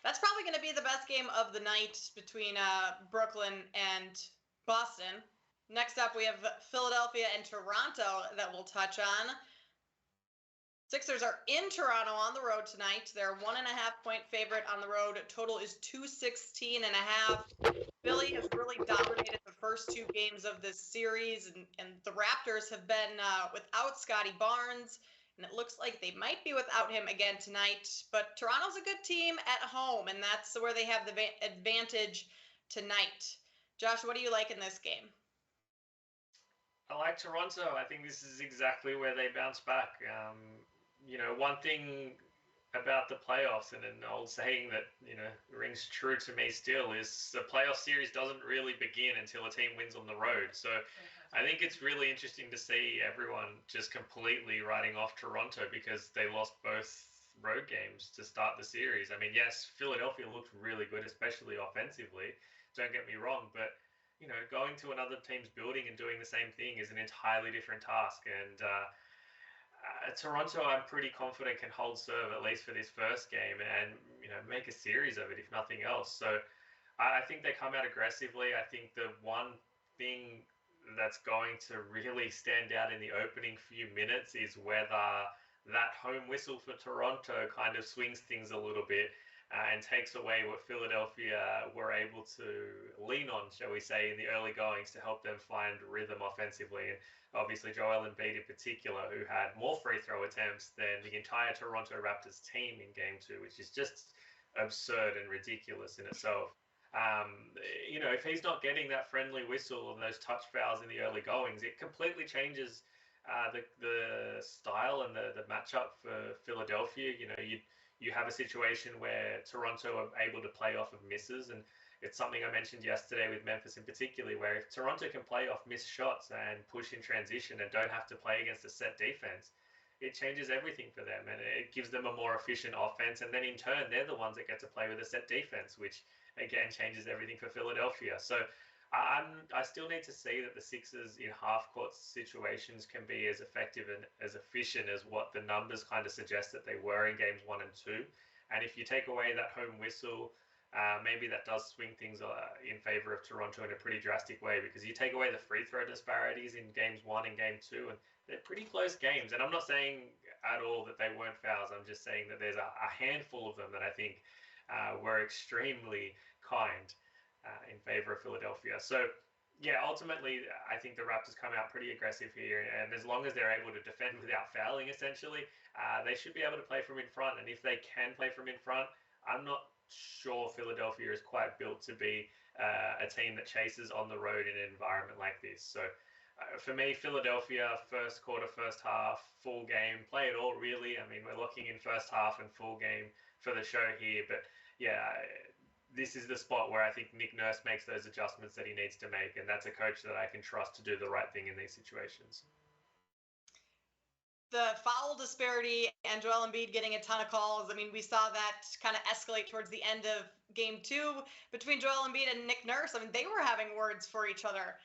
That's probably going to be the best game of the night between Brooklyn and Boston. Next up, we have Philadelphia and Toronto that we'll touch on. Sixers are in Toronto on the road tonight. They're 1.5 point favorite on the road. Total is 216.5. Philly has really dominated the first two games of this series, and the Raptors have been without Scottie Barnes, and it looks like they might be without him again tonight. But Toronto's a good team at home, and that's where they have the advantage tonight. Josh, what do you like in this game? I like Toronto. I think this is exactly where they bounce back. One thing about the playoffs, and an old saying that rings true to me still, is the playoff series doesn't really begin until a team wins on the road. So I think it's really interesting to see everyone just completely writing off Toronto because they lost both road games to start the series. I mean, yes, Philadelphia looked really good, especially offensively. Don't get me wrong, but going to another team's building and doing the same thing is an entirely different task. And Toronto, I'm pretty confident, can hold serve at least for this first game and make a series of it, if nothing else. So I think they come out aggressively. I think the one thing that's going to really stand out in the opening few minutes is whether that home whistle for Toronto kind of swings things a little bit and takes away what Philadelphia were able to lean on, shall we say, in the early goings to help them find rhythm offensively. And obviously Joel Embiid in particular, who had more free throw attempts than the entire Toronto Raptors team in Game 2, which is just absurd and ridiculous in itself. If he's not getting that friendly whistle and those touch fouls in the early goings, it completely changes the style and the matchup for Philadelphia. You have a situation where Toronto are able to play off of misses, and it's something I mentioned yesterday with Memphis in particular, where if Toronto can play off missed shots and push in transition and don't have to play against a set defense, it changes everything for them and it gives them a more efficient offense. And then in turn, they're the ones that get to play with a set defense, which again changes everything for Philadelphia. So I still need to see that the Sixers in half-court situations can be as effective and as efficient as what the numbers kind of suggest that they were in games 1 and 2. And if you take away that home whistle, maybe that does swing things in favor of Toronto in a pretty drastic way, because you take away the free throw disparities in games 1 and game 2, and they're pretty close games. And I'm not saying at all that they weren't fouls. I'm just saying that there's a handful of them that I think were extremely kind in favor of Philadelphia. So, yeah, ultimately, I think the Raptors come out pretty aggressive here, and as long as they're able to defend without fouling, essentially, they should be able to play from in front. And if they can play from in front, I'm not sure Philadelphia is quite built to be a team that chases on the road in an environment like this. So, for me, Philadelphia, first quarter, first half, full game, play it all, really. I mean, we're looking in first half and full game for the show here, but yeah, this is the spot where I think Nick Nurse makes those adjustments that he needs to make, and that's a coach that I can trust to do the right thing in these situations. The foul disparity and Joel Embiid getting a ton of calls. I mean, we saw that kind of escalate towards the end of game 2 between Joel Embiid and Nick Nurse. I mean, they were having words for each other.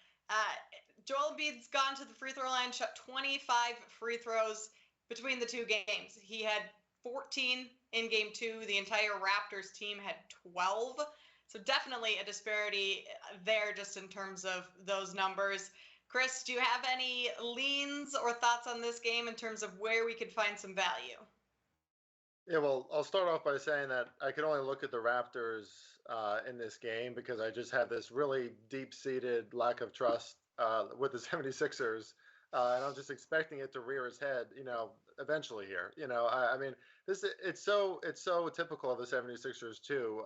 Joel Embiid's gone to the free throw line, shot 25 free throws between the two games. He had 14 in game 2. The entire Raptors team had 12. So definitely a disparity there just in terms of those numbers. Chris, do you have any leans or thoughts on this game in terms of where we could find some value? Yeah, well, I'll start off by saying that I can only look at the Raptors in this game because I just have this really deep-seated lack of trust with the 76ers. And I'm just expecting it to rear its head, eventually here. I mean, it's so typical of the 76ers too.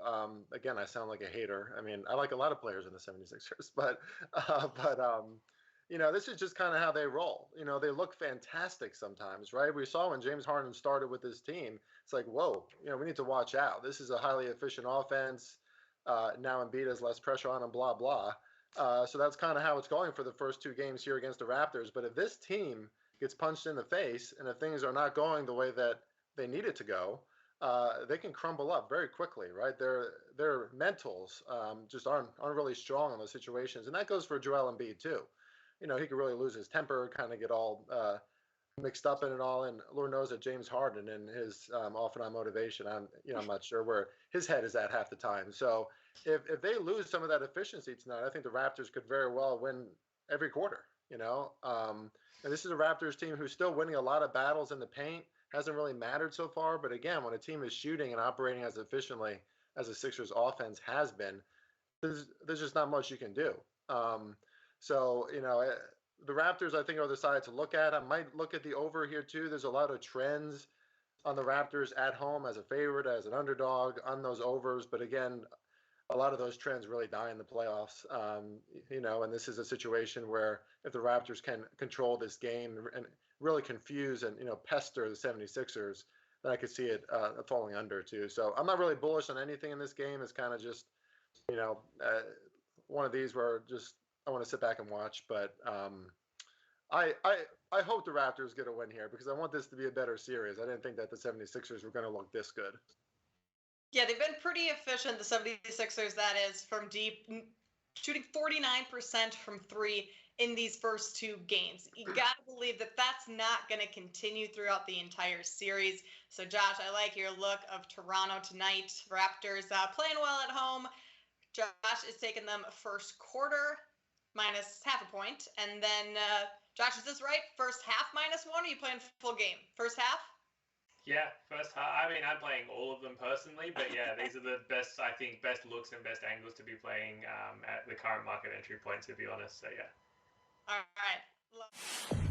Again, I sound like a hater. I mean, I like a lot of players in the 76ers, but this is just kind of how they roll. They look fantastic sometimes, right? We saw when James Harden started with this team, it's like, whoa, we need to watch out. This is a highly efficient offense. Now Embiid has less pressure on him, blah, blah. So that's kind of how it's going for the first two games here against the Raptors. But if this team gets punched in the face and if things are not going the way that they need it to go, they can crumble up very quickly, right? Their mentals just aren't really strong in those situations. And that goes for Joel Embiid too. He could really lose his temper, kind of get all mixed up in it all. And Lord knows that James Harden and his off and on motivation, I'm not sure where his head is at half the time. So if they lose some of that efficiency tonight, I think the Raptors could very well win every quarter. And this is a Raptors team who's still winning a lot of battles in the paint. Hasn't really mattered so far, but again, when a team is shooting and operating as efficiently as the Sixers offense has been, there's just not much you can do. So the Raptors, I think, are the side to look at. I might look at the over here too. There's a lot of trends on the Raptors at home as a favorite, as an underdog on those overs. But again, a lot of those trends really die in the playoffs. And this is a situation where if the Raptors can control this game and really confuse and pester the 76ers, then I could see it falling under too. So I'm not really bullish on anything in this game. It's kind of just one of these where just I want to sit back and watch. But I hope the Raptors get a win here because I want this to be a better series. I didn't think that the 76ers were going to look this good. Yeah, they've been pretty efficient, the 76ers, that is, from deep, shooting 49% from three in these first two games. You got to believe that that's not going to continue throughout the entire series. So, Josh, I like your look of Toronto tonight. Raptors playing well at home. Josh is taking them first quarter minus half a point. And then, Josh, is this right? First half minus one, or are you playing full game? First half? Yeah, first half. I mean, I'm playing all of them personally, but yeah, these are the best, I think, best looks and best angles to be playing at the current market entry point, to be honest. So, yeah. All right.